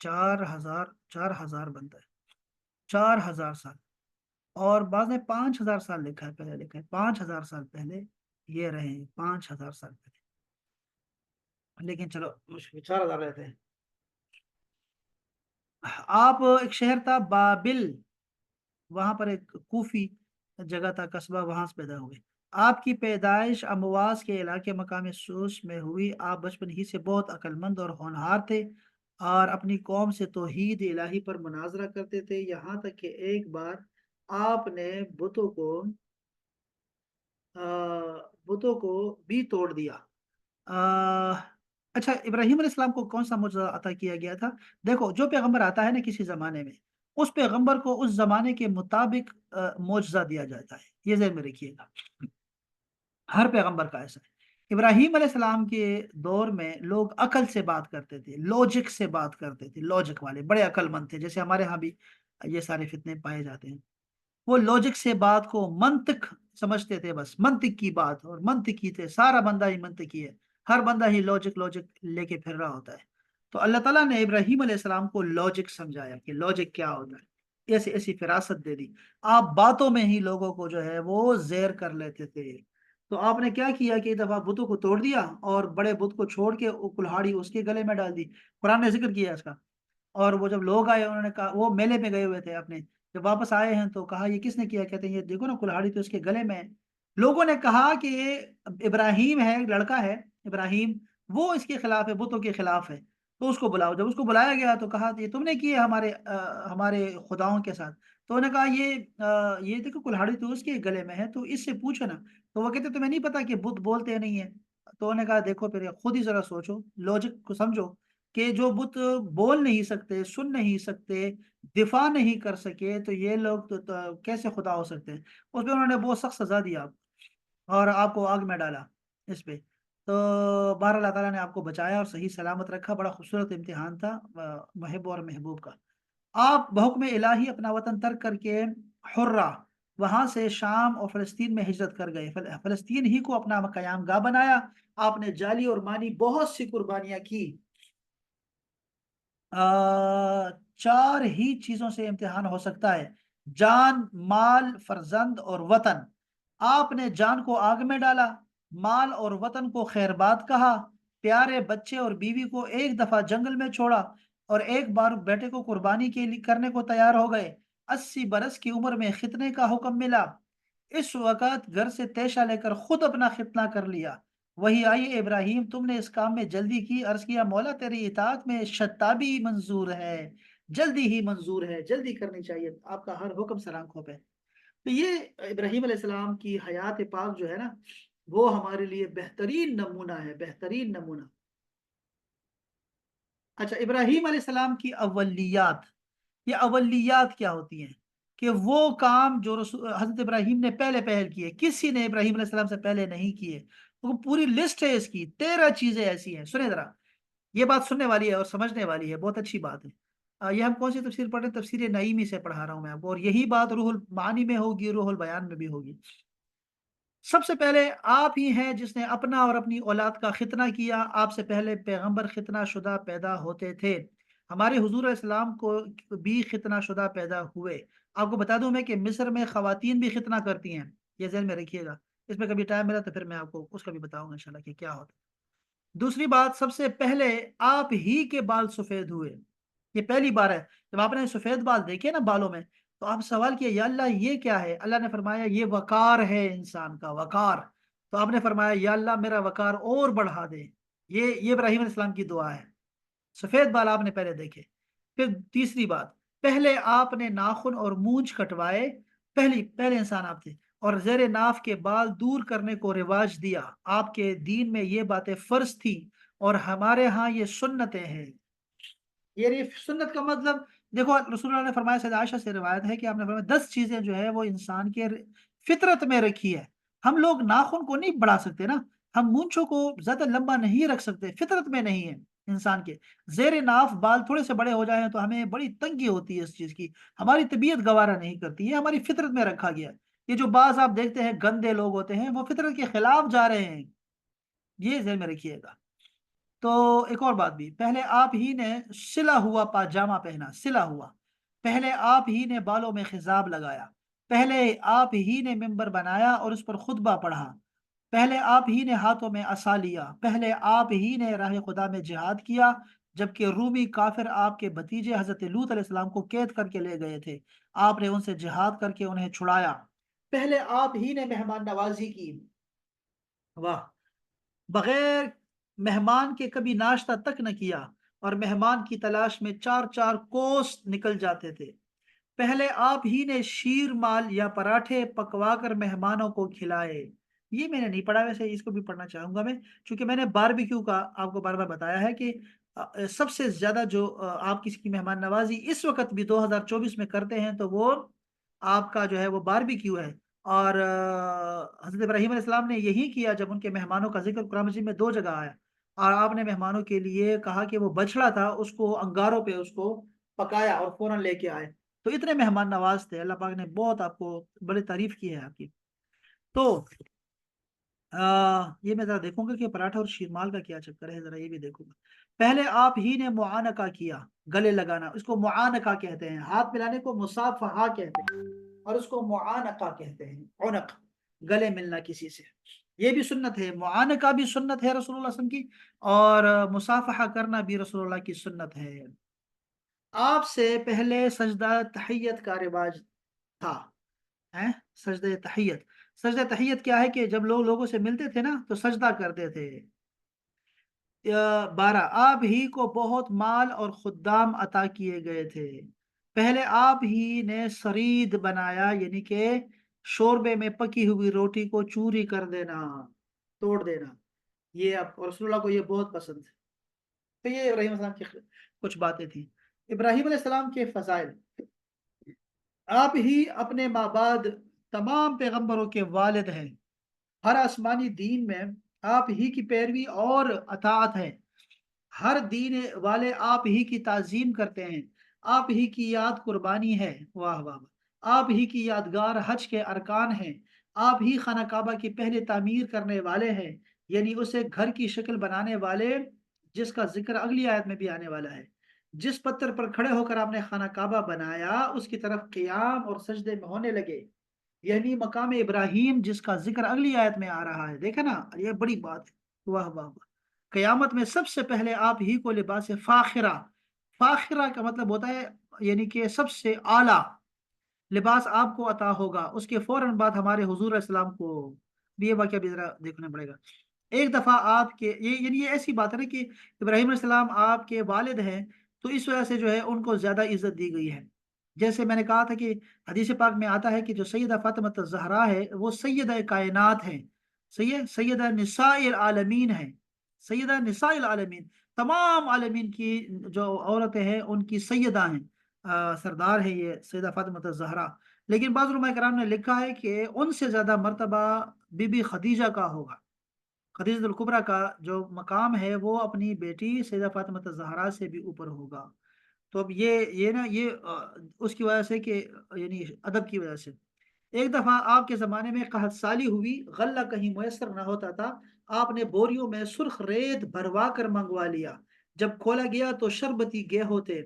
4000 4000 بنتا ہے، 4000 سال، اور بعض نے 5,000 سال لکھا ہے، پہلے لکھا ہے 5,000 سال پہلے یہ رہے ہیں، 5,000 سال پہلے، لیکن چلو 4,000 رہتے ہیں۔ آپ ایک شہر تھا بابل، وہاں پر ایک کوفی جگہ تھا، قصبہ، وہاں سے پیدا ہوئے۔ آپ کی پیدائش امواس کے علاقے مقام سوس میں ہوئی۔ آپ بچپن ہی سے بہت عقل مند اور ہونہار تھے، اور اپنی قوم سے توحید الہی پر مناظرہ کرتے تھے، یہاں تک کہ ایک بار آپ نے آ، بتوں کو بھی توڑ دیا۔ آ، اچھا، ابراہیم علیہ السلام کو کون سا معجزہ عطا کیا گیا تھا؟ دیکھو، جو پیغمبر آتا ہے نا کسی زمانے میں، اس پیغمبر کو اس زمانے کے مطابق معجزہ دیا جاتا ہے، یہ ذہن میں رکھیے گا، ہر پیغمبر کا ایسا ہے۔ ابراہیم علیہ السلام کے دور میں لوگ عقل سے بات کرتے تھے، لوجک سے بات کرتے تھے، لوجک والے بڑے عقل مند تھے، جیسے ہمارے ہاں بھی یہ سارے فتنے پائے جاتے ہیں۔ وہ لوجک سے بات کو منطق سمجھتے تھے، بس منطق کی بات، اور منطقی تھے، سارا بندہ ہی منطقی ہے، ہر بندہ ہی لوجک لوجک لے کے پھر رہا ہوتا ہے۔ تو اللہ تعالیٰ نے ابراہیم علیہ السلام کو لوجک سمجھایا کہ لوجک کیا ہوتا ہے، ایسی ایسی فراست دے دی، آپ باتوں میں ہی لوگوں کو جو ہے وہ زیر کر لیتے تھے۔ تو آپ نے کیا کیا کہ ایک دفعہ بتوں کو توڑ دیا، اور بڑے بت کو چھوڑ کے وہ کلہاڑی اس کے گلے میں ڈال دی، قرآن نے ذکر کیا اس کا۔ اور وہ جب لوگ آئے، انہوں نے کہا، وہ میلے میں گئے ہوئے تھے اپنے، جب واپس آئے ہیں تو کہا یہ کس نے کیا؟ کہتے ہیں یہ دیکھو نا، کلہاڑی تو اس کے گلے میں ہے۔ لوگوں نے کہا کہ یہ ابراہیم ہے، لڑکا ہے ابراہیم، وہ اس کے خلاف ہے، بتوں کے خلاف ہے، تو اس کو بلاؤ۔ جب اس کو بلایا گیا تو کہا یہ تم نے کی ہے ہمارے خداؤں کے ساتھ؟ تو انہوں نے کہا یہ دیکھو کلہاڑی تو اس کے گلے میں ہے، تو اس سے پوچھو نا۔ تو وہ کہتے تمہیں نہیں پتا کہ بت بولتے نہیں ہے؟ تو انہوں نے کہا دیکھو پھر خود ہی ذرا سوچو، لوجک کو سمجھو، کہ جو بت بول نہیں سکتے، سن نہیں سکتے، دفاع نہیں کر سکے، تو یہ لوگ تو کیسے خدا ہو سکتے ہیں؟ اس پہ انہوں نے بہت سخت سزا دیا آپ، اور آپ کو آگ میں ڈالا اس پہ۔ تو بہر اللہ تعالیٰ نے آپ کو بچایا اور صحیح سلامت رکھا، بڑا خوبصورت امتحان تھا محب اور محبوب کا۔ آپ بحکم الہی اپنا وطن ترک کر کے حرہ، وہاں سے شام اور فلسطین میں ہجرت کر گئے، فلسطین ہی کو اپنا قیام گاہ بنایا۔ آپ نے جالی اور مانی بہت سی قربانیاں کی۔ چار ہی چیزوں سے امتحان ہو سکتا ہے: جان، مال، فرزند اور وطن۔ آپ نے جان کو آگ میں ڈالا، مال اور وطن کو خیر بات کہا، پیارے بچے اور بیوی کو ایک دفعہ جنگل میں چھوڑا، اور ایک بار بیٹے کو قربانی کے لیے کرنے کو تیار ہو گئے۔ 80 برس کی عمر میں ختنے کا حکم ملا، اس وقت گھر سے تیشہ لے کر خود اپنا ختنہ کر لیا۔ وہی آئی ابراہیم، تم نے اس کام میں جلدی کی، عرض کیا مولا تیری اطاعت میں شتابی منظور ہے، جلدی ہی منظور ہے، جلدی کرنی چاہیے، آپ کا ہر حکم سر آنکھوں پہ۔ تو یہ ابراہیم علیہ السلام کی حیات پاک جو ہے نا، وہ ہمارے لیے بہترین نمونہ ہے، بہترین نمونہ۔ اچھا، ابراہیم علیہ السلام کی اولیات، یہ اولیات کیا ہوتی ہیں؟ کہ وہ کام جو حضرت ابراہیم نے پہلے پہل کیے، کسی نے ابراہیم علیہ السلام سے پہلے نہیں کیے، وہ پوری لسٹ ہے اس کی، 13 چیزیں ایسی ہیں، سنیں ذرا، یہ بات سننے والی ہے اور سمجھنے والی ہے، بہت اچھی بات ہے۔ یہ ہم کون سی تفسیر پڑھ رہے ہیں؟ تفسیر نعیمی سے پڑھا رہا ہوں میں آپ کو، اور یہی بات روح المعانی میں ہوگی، روح البیان میں بھی ہوگی۔ سب سے پہلے آپ ہی ہیں جس نے اپنا اور اپنی اولاد کا ختنہ کیا، آپ سے پہلے پیغمبر ختنہ شدہ پیدا ہوتے تھے، ہمارے حضور علیہ السلام کو بھی ختنہ شدہ پیدا ہوئے۔ آپ کو بتا دوں میں کہ مصر میں خواتین بھی ختنہ کرتی ہیں، یہ ذہن میں رکھیے گا، اس میں کبھی ٹائم ملا تو پھر میں آپ کو اس کا بھی بتاؤں گا انشاءاللہ کہ کیا ہوتا ہے۔ دوسری بات، سب سے پہلے آپ ہی کے بال سفید ہوئے، یہ پہلی بار ہے۔ جب آپ نے سفید بال دیکھے نا بالوں میں، تو آپ سوال کیا یا اللہ یہ کیا ہے؟ اللہ نے فرمایا یہ وقار ہے، انسان کا وقار۔ تو آپ نے فرمایا یا اللہ میرا وقار اور بڑھا دے، یہ ابراہیم علیہ السلام کی دعا ہے۔ سفید بال آپ نے پہلے دیکھے۔ پھر تیسری بات، پہلے آپ نے ناخن اور مونچھ کٹوائے، پہلے انسان آپ تھے، اور زیر ناف کے بال دور کرنے کو رواج دیا۔ آپ کے دین میں یہ باتیں فرض تھی، اور ہمارے ہاں یہ سنتیں ہیں۔ یہ سنت کا مطلب دیکھو، رسول اللہ نے فرمایا، سید عائشہ سے روایت ہے کہ آپ نے فرمایا 10 چیزیں جو ہے وہ انسان کے فطرت میں رکھی ہے۔ ہم لوگ ناخن کو نہیں بڑھا سکتے نا، ہم مونچھوں کو زیادہ لمبا نہیں رکھ سکتے، فطرت میں نہیں ہے انسان کے۔ زیر ناف بال تھوڑے سے بڑے ہو جائیں تو ہمیں بڑی تنگی ہوتی ہے اس چیز کی، ہماری طبیعت گوارا نہیں کرتی، یہ ہماری فطرت میں رکھا گیا۔ یہ جو بعض آپ دیکھتے ہیں گندے لوگ ہوتے ہیں، وہ فطرت کے خلاف جا رہے ہیں، یہ ذہن میں رکھیے گا۔ تو ایک اور بات بھی، پہلے آپ ہی نے سلا ہوا پاجامہ پہنا، سلا ہوا، پہلے آپ ہی نے بالوں میں خضاب لگایا، پہلے آپ ہی نے ممبر بنایا اور اس پر خطبہ پڑھا، پہلے آپ ہی نے ہاتھوں میں عصا لیا، پہلے آپ ہی نے راہ خدا میں جہاد کیا، جبکہ رومی کافر آپ کے بھتیجے حضرت لوط علیہ السلام کو قید کر کے لے گئے تھے، آپ نے ان سے جہاد کر کے انہیں چھڑایا، پہلے آپ ہی نے مہمان نوازی کی، واہ، بغیر مہمان کے کبھی ناشتہ تک نہ کیا، اور مہمان کی تلاش میں چار چار کوس نکل جاتے تھے، پہلے آپ ہی نے شیر مال یا پراٹھے پکوا کر مہمانوں کو کھلائے۔ یہ میں نے نہیں پڑھا، ویسے اس کو بھی پڑھنا چاہوں گا میں، چونکہ میں نے باربیکیو کا آپ کو بار بار بتایا ہے کہ سب سے زیادہ جو آپ کسی کی مہمان نوازی اس وقت بھی 2024 میں کرتے ہیں تو وہ آپ کا جو ہے وہ باربیکیو ہے، اور حضرت ابراہیم علیہ السلام نے یہی کیا جب ان کے مہمانوں کا ذکر قرآن مجید میں 2 جگہ آیا، اور آپ نے مہمانوں کے لیے کہا کہ وہ بچڑا تھا اس کو انگاروں پہ اس کو پکایا اور فوراً لے کے آئے، تو اتنے مہمان نواز تھے، اللہ پاک نے بہت آپ کو بڑی تعریف کی ہے آپ کی۔ تو یہ میں ذرا دیکھوں گا کہ پراٹھا اور شیرمال کا کیا چکر ہے، ذرا یہ بھی دیکھوں گا۔ پہلے آپ ہی نے معانقہ کیا، گلے لگانا، اس کو معانقہ کہتے ہیں، ہاتھ ملانے کو مصافحہ کہتے ہیں، اور اس کو معانقہ کہتے ہیں، عنق، گلے ملنا کسی سے، یہ بھی سنت ہے، معانقہ بھی سنت ہے رسول اللہ صلی اللہ علیہ وسلم کی، اور مصافحہ کرنا بھی رسول اللہ کی سنت ہے۔ آپ سے پہلے سجدہ تحیت کا رواج تھا، ہیں؟ سجدہ تحیت، سجدہ تحیت کیا ہے کہ جب لوگ لوگوں سے ملتے تھے نا تو سجدہ کرتے تھے۔ 12، آپ ہی کو بہت مال اور خدام عطا کیے گئے تھے، پہلے آپ ہی نے سرید بنایا، یعنی کہ شوربے میں پکی ہوئی روٹی کو چوری کر دینا، توڑ دینا، یہ آپ اور رسول اللہ کو یہ بہت پسند ہے۔ تو یہ ابراہیم علیہ السلام کی کچھ باتیں تھیں۔ ابراہیم علیہ السلام کے فضائل، آپ ہی اپنے ماں بعد تمام پیغمبروں کے والد ہیں، ہر آسمانی دین میں آپ ہی کی پیروی اور اطاعت ہے، ہر دین والے آپ ہی کی تعظیم کرتے ہیں، آپ ہی کی یاد قربانی ہے، واہ واہ واہ، آپ ہی کی یادگار حج کے ارکان ہیں، آپ ہی خانہ کعبہ کی پہلے تعمیر کرنے والے ہیں، یعنی اسے گھر کی شکل بنانے والے، جس کا ذکر اگلی آیت میں بھی آنے والا ہے، جس پتھر پر کھڑے ہو کر آپ نے خانہ کعبہ بنایا اس کی طرف قیام اور سجدے میں ہونے لگے، یعنی مقام ابراہیم جس کا ذکر اگلی آیت میں آ رہا ہے، دیکھا نا، یہ بڑی بات ہے، واہ واہ واہ، قیامت میں سب سے پہلے آپ ہی کو لباس فاخرہ، فاخرہ کا مطلب ہوتا ہے یعنی کہ سب سے اعلیٰ لباس آپ کو عطا ہوگا، اس کے فوراً بعد ہمارے حضور علیہ السلام کو بھی یہ واقعہ بھی ذرا دیکھنا پڑے گا۔ ایک دفعہ آپ کے یہ یعنی یہ ایسی بات ہے نا کہ ابراہیم علیہ السلام آپ کے والد ہیں، تو اس وجہ سے جو ہے ان کو زیادہ عزت دی گئی ہے، جیسے میں نے کہا تھا کہ حدیث پاک میں آتا ہے کہ جو سیدہ فاطمہ الزہرا ہے وہ سیدہ کائنات ہیں، سیدہ نساء العالمین ہیں، سیدہ نساء العالمین، تمام عالمین کی جو عورتیں ہیں ان کی سیدہ ہیں، سردار ہے یہ سیدہ فاطمہ الزہرا، لیکن بعض علماء کرام نے لکھا ہے کہ ان سے زیادہ مرتبہ بی بی خدیجہ کا ہوگا، خدیجہ الکبریٰ کا جو مقام ہے وہ اپنی بیٹی سیدہ فاطمہ الزہرا سے بھی اوپر ہوگا۔ تو اب یہ نا یہ اس کی وجہ سے کہ یعنی ادب کی وجہ سے ایک دفعہ آپ کے زمانے میں قحط سالی ہوئی، غلہ کہیں میسر نہ ہوتا تھا، آپ نے بوریوں میں سرخ ریت بھروا کر منگوا لیا، جب کھولا گیا تو شربتی گیہوں تھے،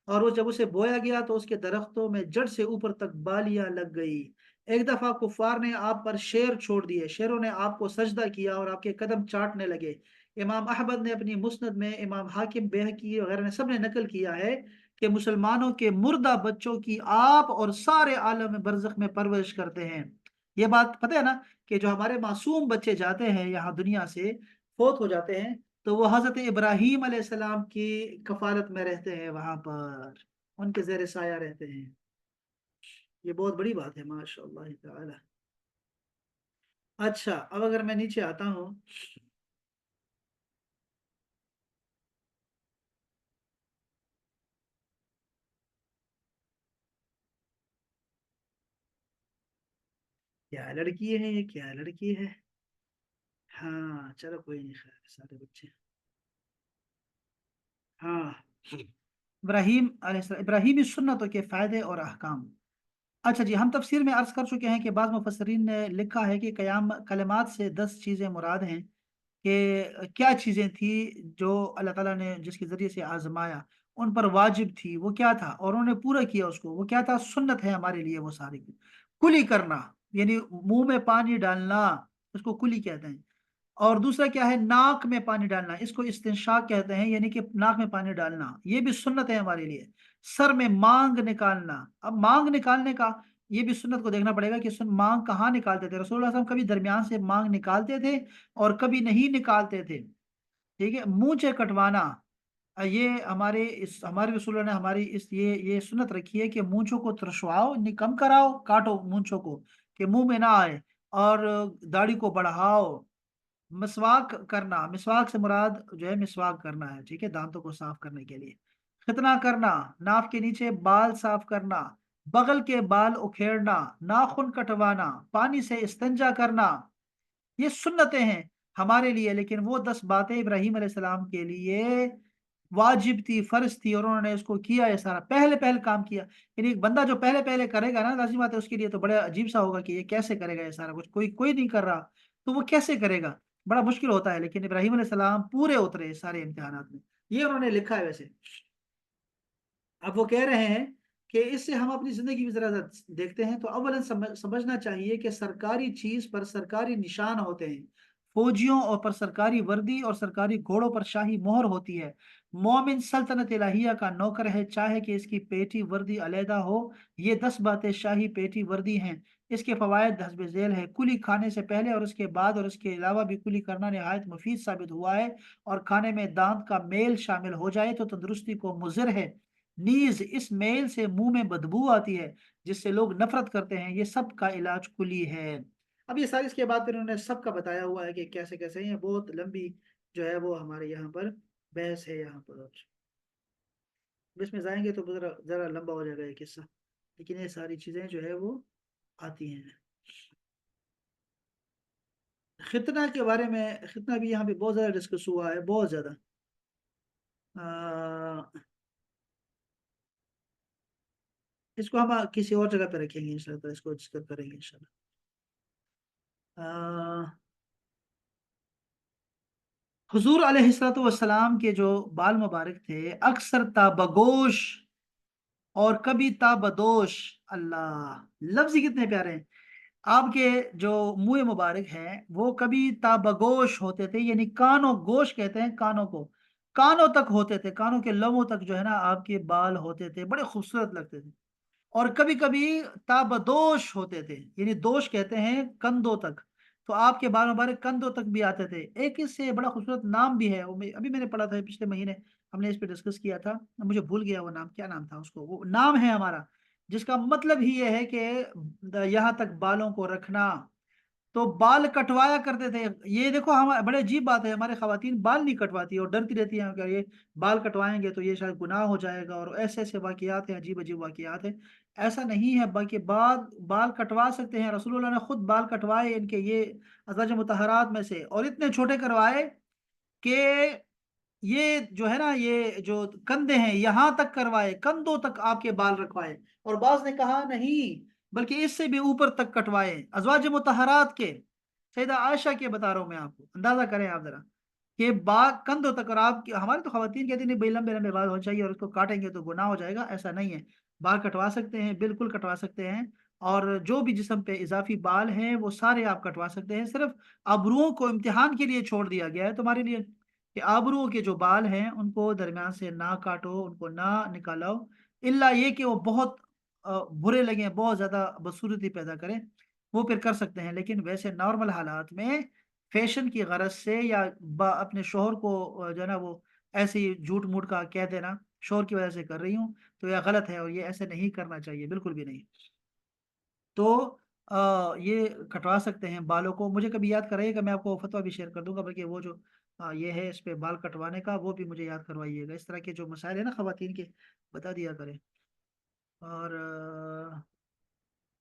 اور وہ جب اسے بویا گیا تو اس کے درختوں میں جڑ سے اوپر تک بالیاں لگ گئی۔ ایک دفعہ کفار نے آپ پر شیر چھوڑ دیے، شیروں نے آپ کو سجدہ کیا اور آپ کے قدم چاٹنے لگے۔ امام احمد نے اپنی مسند میں، امام حاکم بیہقی وغیرہ نے سب نے نقل کیا ہے کہ مسلمانوں کے مردہ بچوں کی آپ اور سارے عالم برزخ میں پرورش کرتے ہیں۔ یہ بات پتہ ہے نا کہ جو ہمارے معصوم بچے جاتے ہیں یہاں دنیا سے فوت ہو جاتے ہیں تو وہ حضرت ابراہیم علیہ السلام کی کفالت میں رہتے ہیں، وہاں پر ان کے زیر سایہ رہتے ہیں، یہ بہت بڑی بات ہے، ماشاء اللہ تعالی۔ اچھا اب اگر میں نیچے آتا ہوں، کیا لڑکی ہے یہ، کیا لڑکی ہے، ہاں چلو کوئی نہیں، خیر سارے بچے، ہاں، ابراہیم علیہ السلام، ابراہیمی سنتوں کے فائدے اور احکام۔ اچھا جی، ہم تفسیر میں عرض کر چکے ہیں کہ بعض مفسرین نے لکھا ہے کہ قیام کلمات سے 10 چیزیں مراد ہیں، کہ کیا چیزیں تھیں جو اللہ تعالیٰ نے جس کے ذریعے سے آزمایا، ان پر واجب تھی وہ کیا تھا اور انہوں نے پورا کیا اس کو، وہ کیا تھا، سنت ہے ہمارے لیے وہ ساری کی۔ کلی کرنا یعنی منہ میں پانی ڈالنا، اس کو کلی کہتے ہیں۔ اور دوسرا کیا ہے، ناک میں پانی ڈالنا، اس کو استنشاق کہتے ہیں، یعنی کہ ناک میں پانی ڈالنا، یہ بھی سنت ہے ہمارے لیے۔ سر میں مانگ نکالنا، اب مانگ نکالنے کا یہ بھی سنت کو دیکھنا پڑے گا کہ مانگ کہاں نکالتے تھے رسول اللہ صلی اللہ علیہ وسلم، کبھی درمیان سے مانگ نکالتے تھے اور کبھی نہیں نکالتے تھے، ٹھیک ہے۔ مونچھیں کٹوانا، یہ ہمارے رسول اللہ نے ہماری یہ سنت رکھی ہے کہ مونچھوں کو ترشواؤ، کم کراؤ، کاٹو مونچھوں کو کہ منہ میں نہ آئے، اور داڑھی کو بڑھاؤ۔ مسواک کرنا، مسواک سے مراد جو ہے مسواک کرنا ہے، ٹھیک ہے، دانتوں کو صاف کرنے کے لیے۔ ختنہ کرنا، ناف کے نیچے بال صاف کرنا، بغل کے بال اکھیڑنا، ناخن کٹوانا، پانی سے استنجا کرنا، یہ سنتیں ہیں ہمارے لیے۔ لیکن وہ 10 باتیں ابراہیم علیہ السلام کے لیے واجب تھی، فرض تھی، اور انہوں نے اس کو کیا، یہ سارا پہلے پہلے کام کیا۔ یعنی ایک بندہ جو پہلے پہلے کرے گا نا، لازمی بات ہے اس کے لیے تو بڑا عجیب سا ہوگا کہ یہ کیسے کرے گا، یہ سارا کچھ کوئی نہیں کر رہا تو وہ کیسے کرے گا، بڑا مشکل ہوتا ہے۔ لیکن ابراہیم علیہ السلام پورے اترے سارے امتحانات میں، یہ انہوں نے لکھا ہے ویسے۔ اب وہ کہہ رہے ہیں کہ اس سے ہم اپنی زندگی میں ذرا دیکھتے ہیں تو اولا سمجھنا چاہیے کہ سرکاری چیز پر سرکاری نشان ہوتے ہیں، فوجیوں اور پر سرکاری وردی اور سرکاری گھوڑوں پر شاہی مہر ہوتی ہے۔ مومن سلطنت الہیہ کا نوکر ہے، چاہے کہ اس کی پیٹی وردی علیحدہ ہو۔ یہ 10 باتیں شاہی پیٹی وردی ہیں، اس کے فوائد حسب ذیل ہے۔ کلی کھانے سے پہلے اور اس کے بعد اور اس کے علاوہ بھی کلی کرنا نہایت مفید ثابت ہوا ہے، اور کھانے میں دانت کا میل شامل ہو جائے تو تندرستی کو مضر ہے، نیز اس میل سے منہ میں بدبو آتی ہے جس سے لوگ نفرت کرتے ہیں، یہ سب کا علاج کلی ہے۔ اب یہ ساری اس کے بعد پھر انہوں نے سب کا بتایا ہوا ہے کہ کیسے کیسے ہیں، بہت لمبی جو ہے وہ ہمارے یہاں پر بحث ہے یہاں پر، اس میں جائیں گے تو ذرا لمبا ہو جائے گا یہ قصہ، لیکن یہ ساری چیزیں جو ہے وہ آتی ہیں۔ ختنہ کے بارے میں، ختنہ بھی یہاں پہ بہت زیادہ ڈسکس ہوا ہے، بہت زیادہ۔ اس کو ہم کسی اور جگہ پہ رکھیں گے انشاءاللہ، اس کو ڈسکس کریں گے انشاءاللہ۔ حضور علیہ الصلوۃ والسلام کے جو بال مبارک تھے اکثر تابگوش اور کبھی تابدوش، اللہ لفظ ہی کتنے پیارے ہیں۔ آپ کے جو منہ مبارک ہیں وہ کبھی تابگوش ہوتے تھے، یعنی کانوں، گوش کہتے ہیں کانوں کو، کانوں تک ہوتے تھے، کانوں کے لبوں تک جو ہے نا آپ کے بال ہوتے تھے، بڑے خوبصورت لگتے تھے۔ اور کبھی کبھی تابدوش ہوتے تھے، یعنی دوش کہتے ہیں کندھوں تک، تو آپ کے بال مبارک کندھوں تک بھی آتے تھے۔ ایک اس سے بڑا خوبصورت نام بھی ہے، ابھی میں نے پڑھا تھا پچھلے مہینے، ہم نے اس پہ ڈسکس کیا تھا، مجھے بھول گیا وہ نام، کیا نام تھا اس کو، وہ نام ہے ہمارا جس کا مطلب ہی یہ ہے کہ یہاں تک بالوں کو رکھنا۔ تو بال کٹوایا کرتے تھے، یہ دیکھو ہم بڑے عجیب بات ہے، ہمارے خواتین بال نہیں کٹواتی اور ڈرتی رہتی ہیں کہ یہ بال کٹوائیں گے تو یہ شاید گناہ ہو جائے گا، اور ایسے ایسے واقعات ہیں، عجیب عجیب واقعات ہیں۔ ایسا نہیں ہے، بلکہ بال کٹوا سکتے ہیں، رسول اللہ نے خود بال کٹوائے ان کے یہ ازواج مطہرات میں سے، اور اتنے چھوٹے کروائے کہ یہ جو ہے نا، یہ جو کندھے ہیں یہاں تک کروائے، کندھوں تک آپ کے بال رکھوائے، اور بعض نے کہا نہیں بلکہ اس سے بھی اوپر تک کٹوائے، ازواج مطہرات کے، سیدہ عائشہ کے بتا رہا ہوں میں آپ کو، اندازہ کریں آپ ذرا کہ بال کندھوں تک، اور آپ ہماری تو خواتین کہتی نہیں بھائی لمبے لمبے بال ہونے چاہیے اور اس کو کاٹیں گے تو گناہ ہو جائے گا، ایسا نہیں ہے، بال کٹوا سکتے ہیں، بالکل کٹوا سکتے ہیں، اور جو بھی جسم پہ اضافی بال ہیں وہ سارے آپ کٹوا سکتے ہیں، صرف ابروؤں کو امتحان کے لیے چھوڑ دیا گیا ہے تمہارے لیے کہ آبرو کے جو بال ہیں ان کو درمیان سے نہ کاٹو، ان کو نہ نکالو، الا یہ کہ وہ بہت برے لگیں، بہت زیادہ بدصورتی پیدا کریں، وہ پھر کر سکتے ہیں، لیکن ویسے نارمل حالات میں فیشن کی غرض سے یا اپنے شوہر کو جو ہے نا وہ ایسے ہی جھوٹ موٹ کا کہہ دینا شوہر کی وجہ سے کر رہی ہوں تو یہ غلط ہے، اور یہ ایسے نہیں کرنا چاہیے، بالکل بھی نہیں۔ تو یہ کٹوا سکتے ہیں بالوں کو، مجھے کبھی یاد کرائیے گا، میں آپ کو فتویٰ بھی شیئر کر دوں گا، بلکہ وہ جو یہ ہے اس پہ بال کٹوانے کا وہ بھی مجھے یاد کروائیے گا، اس طرح کے جو مسائل ہیں نا خواتین کے بتا دیا کریں۔ اور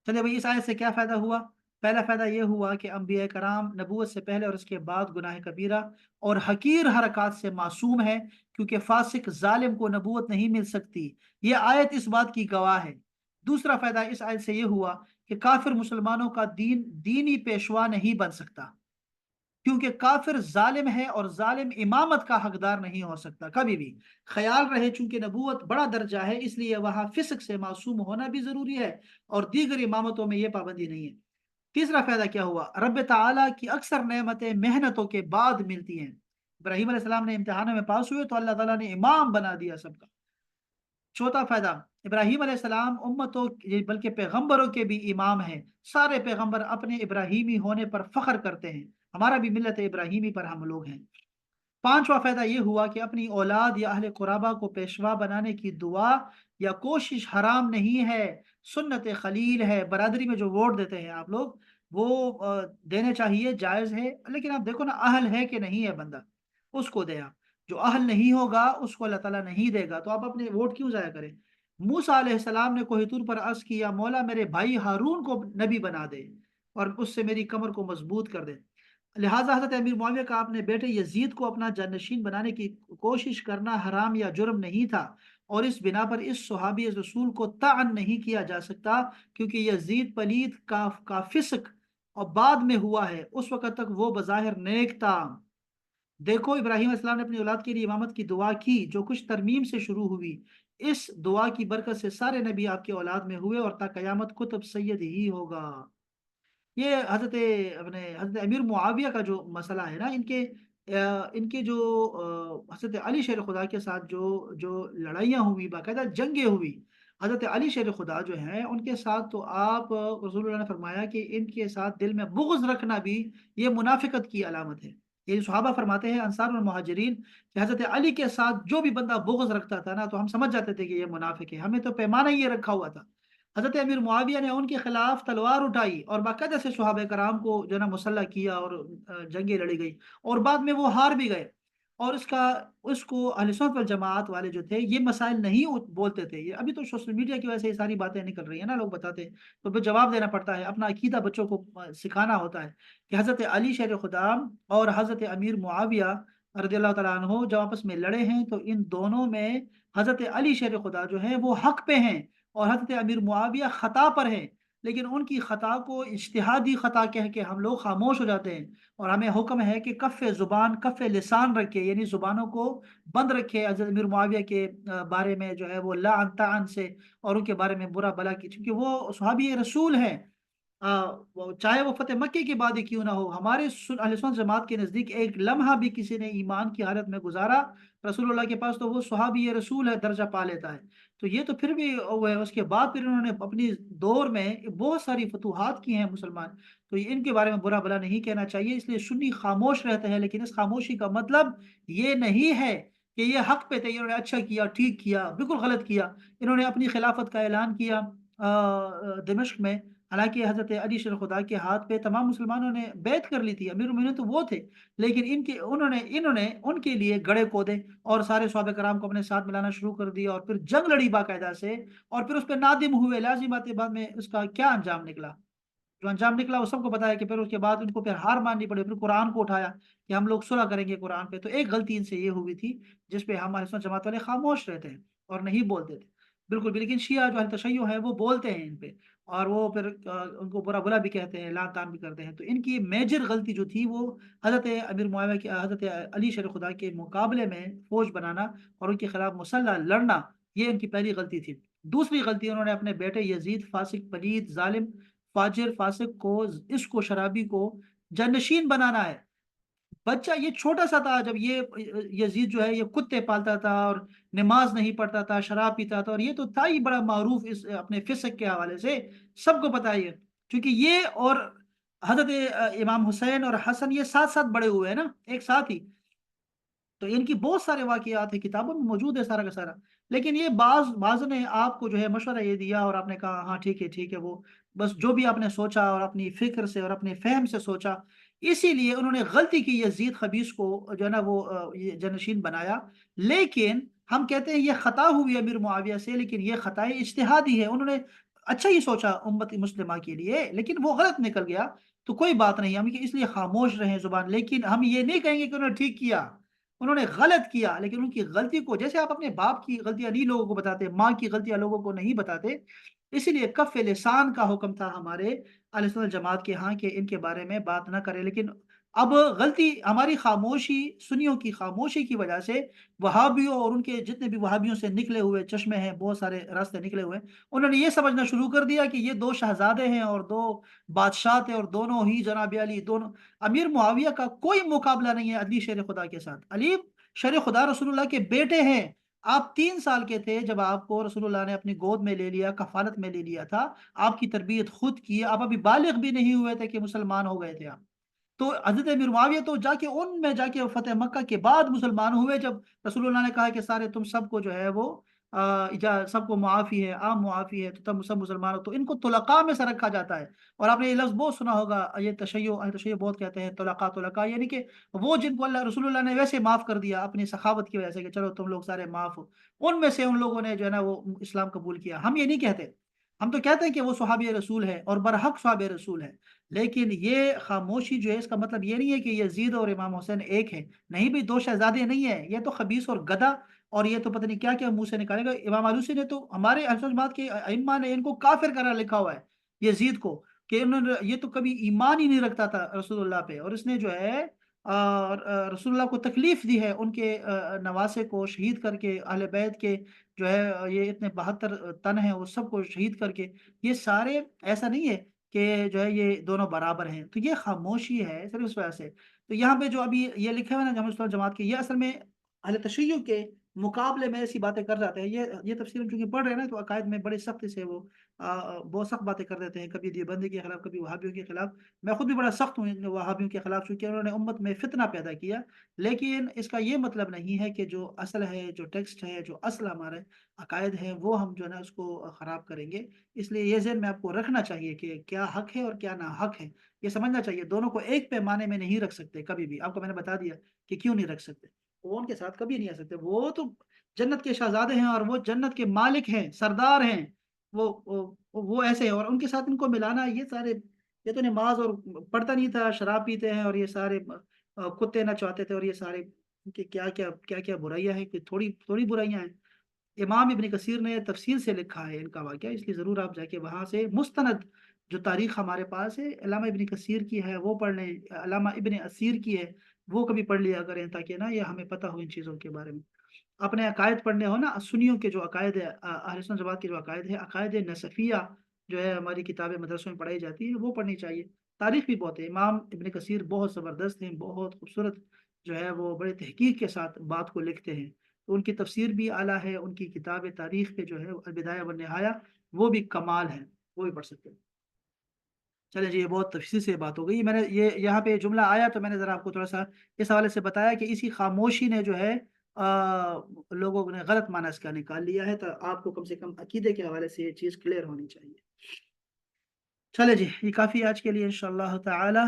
چلے بھائی، اس آیت سے کیا فائدہ ہوا؟ پہلا فائدہ یہ ہوا کہ انبیاء کرام نبوت سے پہلے اور اس کے بعد گناہ کبیرہ اور حقیر حرکات سے معصوم ہے، کیونکہ فاسق ظالم کو نبوت نہیں مل سکتی، یہ آیت اس بات کی گواہ ہے۔ دوسرا فائدہ اس آیت سے یہ ہوا کہ کافر مسلمانوں کا دینی پیشوا نہیں بن سکتا، کیونکہ کافر ظالم ہے اور ظالم امامت کا حقدار نہیں ہو سکتا کبھی بھی۔ خیال رہے چونکہ نبوت بڑا درجہ ہے اس لیے وہاں فسق سے معصوم ہونا بھی ضروری ہے، اور دیگر امامتوں میں یہ پابندی نہیں ہے۔ تیسرا فائدہ کیا ہوا؟ رب تعالیٰ کی اکثر نعمتیں محنتوں کے بعد ملتی ہیں۔ ابراہیم علیہ السلام نے امتحانوں میں پاس ہوئے تو اللہ تعالیٰ نے امام بنا دیا سب کا۔ چوتھا فائدہ، ابراہیم علیہ السلام امتوں بلکہ پیغمبروں کے بھی امام ہیں۔ سارے پیغمبر اپنے ابراہیمی ہونے پر فخر کرتے ہیں، ہمارا بھی ملت ابراہیمی پر ہم لوگ ہیں۔ پانچواں فائدہ یہ ہوا کہ اپنی اولاد یا اہل قرابہ کو پیشوا بنانے کی دعا یا کوشش حرام نہیں ہے، سنت خلیل ہے۔ برادری میں جو ووٹ دیتے ہیں آپ لوگ، وہ دینے چاہیے، جائز ہے، لیکن آپ دیکھو نا اہل ہے کہ نہیں ہے بندہ، اس کو دے آپ۔ جو اہل نہیں ہوگا اس کو اللہ تعالیٰ نہیں دے گا، تو آپ اپنے ووٹ کیوں ضائع کریں؟ موسیٰ علیہ السلام نے کوہ طور پر عرض کیا، مولا میرے بھائی ہارون کو نبی بنا دے اور اس سے میری کمر کو مضبوط کر دے۔ لہٰذا حضرت امیر معاویہ کا اپنے بیٹے یزید کو اپنا جانشین بنانے کی کوشش کرنا حرام یا جرم نہیں تھا، اور اس بنا پر اس صحابی رسول کو طعن نہیں کیا جا سکتا، کیونکہ یزید پلید کا فسق اور بعد میں ہوا ہے، اس وقت تک وہ بظاہر نیک تھا۔ دیکھو ابراہیم علیہ السلام نے اپنی اولاد کے لیے امامت کی دعا کی جو کچھ ترمیم سے شروع ہوئی، اس دعا کی برکت سے سارے نبی آپ کے اولاد میں ہوئے اور تا قیامت کتب سید ہی ہوگا۔ یہ حضرت امیر معاویہ کا جو مسئلہ ہے نا، ان کے جو حضرت علی شیر خدا کے ساتھ جو لڑائیاں ہوئی، باقاعدہ جنگیں ہوئی، حضرت علی شیر خدا جو ہیں ان کے ساتھ، تو آپ رسول اللہ نے فرمایا کہ ان کے ساتھ دل میں بغض رکھنا بھی یہ منافقت کی علامت ہے۔ یہ صحابہ فرماتے ہیں انصار اور مہاجرین کہ حضرت علی کے ساتھ جو بھی بندہ بغض رکھتا تھا نا، تو ہم سمجھ جاتے تھے کہ یہ منافق ہے، ہمیں تو پیمانہ ہی یہ رکھا ہوا تھا۔ حضرت امیر معاویہ نے ان کے خلاف تلوار اٹھائی اور باقاعدہ سے صحابہ کرام کو جو ہے نا مسلح کیا، اور جنگیں لڑی گئی، اور بعد میں وہ ہار بھی گئے۔ اور اس کو اہل سنت والجماعت والے جو تھے یہ مسائل نہیں بولتے تھے، یہ ابھی تو سوشل میڈیا کی وجہ سے یہ ساری باتیں نکل رہی ہیں نا، لوگ بتاتے ہیں تو پھر جواب دینا پڑتا ہے، اپنا عقیدہ بچوں کو سکھانا ہوتا ہے کہ حضرت علی شیر خدا اور حضرت امیر معاویہ رضی اللہ تعالیٰ عنہ جب آپس میں لڑے ہیں تو ان دونوں میں حضرت علی شیر خدا جو ہے وہ حق پہ ہیں اور حضرت امیر معاویہ خطا پر ہیں، لیکن ان کی خطا کو اجتہادی خطا کہہ کے ہم لوگ خاموش ہو جاتے ہیں، اور ہمیں حکم ہے کہ کف زبان کف لسان رکھے، یعنی زبانوں کو بند رکھے حضرت امیر معاویہ کے بارے میں جو ہے وہ لعن طعن سے، اور ان کے بارے میں برا بلا کی، کیونکہ وہ صحابی رسول ہیں۔ چاہے وہ فتح مکے کے بعد ہی کیوں نہ ہو، ہمارے اہل سنت جماعت کے نزدیک ایک لمحہ بھی کسی نے ایمان کی حالت میں گزارا رسول اللہ کے پاس تو وہ صحابی رسول ہے، درجہ پا لیتا ہے۔ تو یہ تو پھر بھی وہ ہے، اس کے بعد پھر انہوں نے اپنی دور میں بہت ساری فتوحات کی ہیں مسلمان، تو ان کے بارے میں برا بلا نہیں کہنا چاہیے، اس لیے سنی خاموش رہتے ہیں، لیکن اس خاموشی کا مطلب یہ نہیں ہے کہ یہ حق پہ تھے، انہوں نے اچھا کیا، ٹھیک کیا، بالکل غلط کیا۔ انہوں نے اپنی خلافت کا اعلان کیا دمشق میں، حالانکہ حضرت علی شیر خدا کے ہاتھ پہ تمام مسلمانوں نے بیعت کر لی تھی، امیر المومنین تو وہ تھے، لیکن انہوں نے ان کے لیے گڑھے کھودے اور سارے صحابہ کرام کو اپنے ساتھ ملانا شروع کر دیا، اور پھر جنگ لڑی باقاعدہ سے، اور پھر اس پہ نادم ہوئے، لازم بات ہے بعد میں اس کا کیا انجام نکلا؟ جو انجام نکلا وہ سب کو پتا ہے کہ پھر اس کے بعد ان کو پھر ہار ماننی پڑی، پھر قرآن کو اٹھایا کہ ہم لوگ صلح کریں گے قرآن پہ۔ تو ایک غلطی ان سے یہ ہوئی تھی جس پہ ہمارے سنت جماعت والے خاموش رہتے ہیں اور نہیں بولتے تھے بالکل بھی، لیکن شیعہ جو ہے تشیع ہے وہ بولتے ہیں ان پہ، اور وہ پھر ان کو برا بلا بھی کہتے ہیں، لعن طعن بھی کرتے ہیں۔ تو ان کی میجر غلطی جو تھی وہ حضرت امیر معاویہ کی، حضرت علی شیر خدا کے مقابلے میں فوج بنانا اور ان کے خلاف مسلح لڑنا، یہ ان کی پہلی غلطی تھی۔ دوسری غلطی، انہوں نے اپنے بیٹے یزید فاسق پلید ظالم فاجر فاسق کو، اس کو شرابی کو جانشین بنانا ہے۔ بچہ یہ چھوٹا سا تھا جب یہ یزید جو ہے یہ کتے پالتا تھا اور نماز نہیں پڑھتا تھا، شراب پیتا تھا، اور یہ تو تھا ہی بڑا معروف اس اپنے فسق کے حوالے سے، سب کو پتا ہے، کیونکہ یہ اور حضرت امام حسین اور حسن یہ ساتھ ساتھ بڑے ہوئے ہیں نا، ایک ساتھ ہی، تو ان کی بہت سارے واقعات ہیں، کتابوں میں موجود ہے سارا کا سارا، لیکن یہ بعض نے آپ کو جو ہے مشورہ یہ دیا اور آپ نے کہا ہاں ٹھیک ہے ٹھیک ہے، وہ بس جو بھی آپ نے سوچا اور اپنی فکر سے اور اپنے فہم سے سوچا، اسی لیے انہوں نے غلطی کی، یزید خبیث کو جو ہے نا وہ یہ جنشین بنایا۔ لیکن ہم کہتے ہیں یہ خطا ہوئی امیر معاویہ سے، لیکن یہ خطائے اجتہادی ہے، انہوں نے اچھا ہی سوچا امت مسلمہ کے لیے، لیکن وہ غلط نکل گیا، تو کوئی بات نہیں، ہم اس لیے خاموش رہیں زبان، لیکن ہم یہ نہیں کہیں گے کہ انہوں نے ٹھیک کیا، انہوں نے غلط کیا، لیکن ان کی غلطی کو، جیسے آپ اپنے باپ کی غلطیاں نہیں لوگوں کو بتاتے، ماں کی غلطیاں لوگوں کو نہیں بتاتے، اسی لیے کف لسان کا حکم تھا ہمارے اہل سنت جماعت کے ہاں کہ ان کے بارے میں بات نہ کرے، لیکن اب غلطی ہماری خاموشی، سنیوں کی خاموشی کی وجہ سے وہابیوں اور ان کے جتنے بھی وہابیوں سے نکلے ہوئے چشمے ہیں، بہت سارے راستے نکلے ہوئے ہیں، انہوں نے یہ سمجھنا شروع کر دیا کہ یہ دو شہزادے ہیں اور دو بادشاہ تھے اور دونوں ہی جناب علی، دونوں امیر معاویہ کا کوئی مقابلہ نہیں ہے علی شیر خدا کے ساتھ۔ علی شیر خدا رسول اللہ کے بیٹے ہیں۔ آپ 3 سال کے تھے جب آپ کو رسول اللہ نے اپنی گود میں لے لیا، کفالت میں لے لیا تھا، آپ کی تربیت خود کی، آپ ابھی بالغ بھی نہیں ہوئے تھے کہ مسلمان ہو گئے تھے آپ۔ تو حضرت امیر معاویہ تو جا کے ان میں جا کے فتح مکہ کے بعد مسلمان ہوئے، جب رسول اللہ نے کہا کہ سارے تم سب کو جو ہے وہ سب کو معافی ہے، عام معافی ہے، تو تم سب مسلمان ہو، تو ان کو طلقاء میں سے رکھا جاتا ہے۔ اور آپ نے یہ لفظ بہت سنا ہوگا، یہ تشیع، اہل تشیع بہت کہتے ہیں طلقاء طلقاء، یعنی کہ وہ جن کو اللہ رسول اللہ نے ویسے معاف کر دیا اپنی سخاوت کی وجہ سے کہ چلو تم لوگ سارے معاف ہو، ان میں سے ان لوگوں نے جو ہے نا وہ اسلام قبول کیا۔ ہم یہ نہیں کہتے، ہم تو کہتے ہیں کہ وہ صحابی رسول ہے اور برحق صحابی رسول ہے، لیکن یہ خاموشی جو ہے اس کا مطلب یہ نہیں ہے کہ یزید اور امام حسین ایک ہے، نہیں بھی، دو شہزادے نہیں ہیں، یہ تو خبیث اور گدھا، اور یہ تو پتہ نہیں کیا کیا منہ سے نکالے گا۔ امام علوسی نے تو، ہمارے اہل سنت جماعت کے ائمہ نے ان کو کافر قرار لکھا ہوا ہے، یزید کو، کہ انہوں نے، یہ تو کبھی ایمان ہی نہیں رکھتا تھا رسول اللہ پہ، اور اس نے جو ہے رسول اللہ کو تکلیف دی ہے، ان کے نواسے کو شہید کر کے، اہل بیت کے جو ہے یہ اتنے 72 تن ہیں وہ سب کو شہید کر کے، یہ سارے، ایسا نہیں ہے کہ جو ہے یہ دونوں برابر ہیں، تو یہ خاموشی ہے صرف اس وجہ سے۔ تو یہاں پہ جو ابھی یہ لکھا ہوا ہے نا جامع جماعت کے، یہ اصل میں اہل تشیع کے مقابلے میں ایسی باتیں کر جاتے ہیں، یہ تفسیر چونکہ پڑھ رہے ہیں نا، تو عقائد میں بڑے سختی سے وہ بہت سخت باتیں کر دیتے ہیں، کبھی دیوبندی کے خلاف، کبھی وہابیوں کے خلاف۔ میں خود بھی بڑا سخت ہوں ان وہابیوں کے خلاف، چونکہ انہوں نے امت میں فتنہ پیدا کیا، لیکن اس کا یہ مطلب نہیں ہے کہ جو اصل ہے، جو ٹیکسٹ ہے، جو اصل ہمارے عقائد ہیں، وہ ہم جو ہے نا اس کو خراب کریں گے۔ اس لیے یہ ذہن میں آپ کو رکھنا چاہیے کہ کیا حق ہے اور کیا نا حق ہے، یہ سمجھنا چاہیے، دونوں کو ایک پیمانے میں نہیں رکھ سکتے کبھی بھی۔ آپ کو میں نے بتا دیا کہ کیوں نہیں رکھ سکتے، وہ ان کے ساتھ کبھی نہیں آ سکتے، وہ تو جنت کے شہزادے ہیں اور وہ جنت کے مالک ہیں، سردار ہیں، وہ ایسے ہیں، اور ان کے ساتھ ان کو ملانا، یہ سارے، یہ تو نماز اور پڑھتا نہیں تھا، شراب پیتے ہیں، اور یہ سارے کتے نہ چاہتے تھے، اور یہ سارے کہ کیا کیا برائیاں ہیں، کہ تھوڑی تھوڑی برائیاں ہیں۔ امام ابن کثیر نے تفصیل سے لکھا ہے ان کا واقعہ، اس لیے ضرور آپ جا کے وہاں سے مستند جو تاریخ ہمارے پاس ہے، علامہ ابن کثیر کی ہے وہ پڑھ لیں، علامہ ابن اسیر کی ہے وہ کبھی پڑھ لیا کریں، تاکہ نا یہ ہمیں پتہ ہو ان چیزوں کے بارے میں۔ اپنے عقائد پڑھنے ہو نا، سنیوں کے جو عقائد ہے، اہل سنت جماعت کے جو عقائد ہے، عقائد نصفیہ جو ہے ہماری کتابیں مدرسوں میں پڑھائی جاتی ہے، وہ پڑھنی چاہیے۔ تاریخ بھی بہت ہے، امام ابن کثیر بہت زبردست ہیں، بہت خوبصورت جو ہے وہ بڑے تحقیق کے ساتھ بات کو لکھتے ہیں، تو ان کی تفسیر بھی اعلیٰ ہے، ان کی کتاب تاریخ کے جو ہے البدایہ والنہایہ وہ بھی کمال ہے، وہ بھی پڑھ سکتے ہیں۔ چلے جی، یہ بہت تفصیل سے بات ہو گئی، میں نے یہ یہاں پہ جملہ آیا تو میں نے ذرا آپ کو تھوڑا سا اس حوالے سے بتایا کہ اسی خاموشی نے جو ہے لوگوں نے غلط معنی اس کا نکال لیا ہے، تو آپ کو کم سے کم عقیدے کے حوالے سے یہ چیز کلیئر ہونی چاہیے۔ چلے جی، یہ کافی آج کے لیے انشاءاللہ تعالی،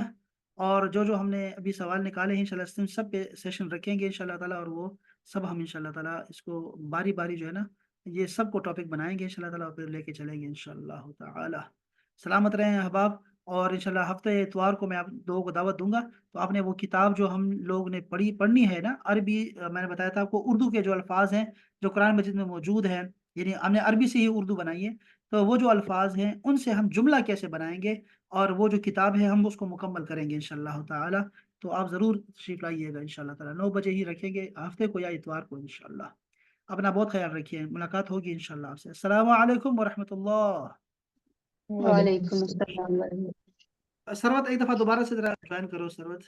اور جو ہم نے ابھی سوال نکالے ہیں انشاءاللہ سب پہ سیشن رکھیں گے انشاءاللہ تعالی، اور وہ سب ہم انشاءاللہ تعالی اس کو باری باری جو ہے نا یہ سب کو ٹاپک بنائیں گے انشاءاللہ تعالی، اور پھر لے کے چلیں گے انشاءاللہ تعالی۔ سلامت رہیں احباب، اور انشاءاللہ ہفتے اتوار کو میں آپ لوگوں کو دعوت دوں گا، تو آپ نے وہ کتاب جو ہم لوگ نے پڑھنی ہے نا عربی، میں نے بتایا تھا آپ کو، اردو کے جو الفاظ ہیں جو قرآن مجید میں موجود ہیں، یعنی ہم نے عربی سے ہی اردو بنائی ہے، تو وہ جو الفاظ ہیں ان سے ہم جملہ کیسے بنائیں گے، اور وہ جو کتاب ہے ہم اس کو مکمل کریں گے انشاءاللہ تعالی۔ تو آپ ضرور تشریف لائیے گا انشاءاللہ تعالی، 9 بجے ہی رکھیں گے ہفتے کو یا اتوار کو انشاءاللہ۔ اپنا بہت خیال رکھیے، ملاقات ہوگی انشاءاللہ آپ سے۔ السلام علیکم ورحمۃ اللہ۔ وعلیکم السلام ورحمۃ اللہ۔ سروت ایک دفعہ دوبارہ سے ذرا جوائن کرو سروت۔